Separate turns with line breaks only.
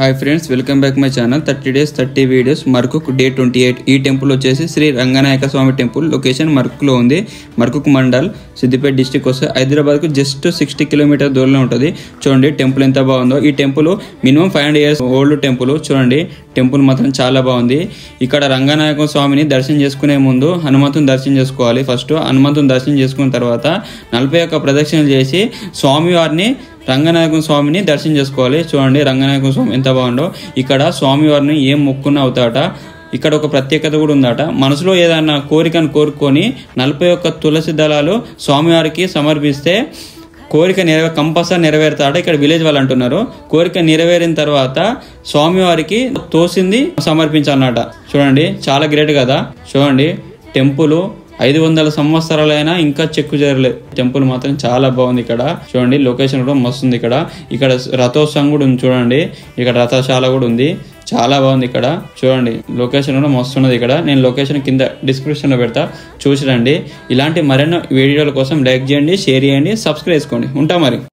Hi friends, welcome back my channel 30 days 30 videos. Markook day 28. ఈ temple వచ్చేసి శ్రీ రంగనాయక స్వామి temple. Location మర్కుక్లో ఉంది. Markook mandal, Siddipet district వస్తే హైదరాబాద్కు జస్ట్ 60 కిలోమీటర్ దూరంలో ఉంటుంది. చూడండి టెంపుల్ ఎంత బాగుందో. ఈ temple minimum 500 years old temple. చూడండి టెంపుల్ మాత్రం చాలా బాగుంది. ఇక్కడ రంగనాయక స్వామిని దర్శనం చేసుకునే ముందు హనుమంతుని దర్శనం చేసుకోవాలి. ఫస్ట్ హనుమంతుని దర్శనం చేసుకున్న తర్వాత 41 ప్రదక్షిణలు చేసి స్వామివారిని రంగనాయక స్వామిని దర్శనం చేసుకోవాలి. చూడండి రంగనాయక స్వామి ఎంత బాగుందో. ఇక్కడ స్వామివారిని ఏం మొక్కున్న అవుతాట. ఇక్కడ ఒక ప్రత్యేకత కూడా ఉందట. మనసులో ఏదైనా కోరికను కోరుకొని 41 తులసి దళాలు స్వామివారికి సమర్పిస్తే కోరిక కంపల్సరీ నెరవేరుతాడ. ఇక్కడ విలేజ్ వాళ్ళు అంటున్నారు. కోరిక నెరవేరిన తర్వాత స్వామివారికి తోసింది సమర్పించాలన్నట. చూడండి చాలా గ్రేట్ కదా. చూడండి టెంపుల్ 500 సంవత్సరాలైనా ఇంకా చెక్కు చేరలేదు. టెంపుల్ మాత్రం చాలా బాగుంది. ఇక్కడ చూడండి లొకేషన్ కూడా మస్తుంది. ఇక్కడ రథోత్సవం కూడా ఉంది. చూడండి ఇక్కడ రథశాల కూడా ఉంది. చాలా బాగుంది. ఇక్కడ చూడండి లొకేషన్ కూడా మస్తున్నది. ఇక్కడ నేను లొకేషన్ కింద డిస్క్రిప్షన్లో పెడతా, చూసి రండి. ఇలాంటి మరెన్నో వీడియోల కోసం లైక్ చేయండి, షేర్ చేయండి, సబ్స్క్రైబ్ చేసుకోండి. ఉంటా మరి.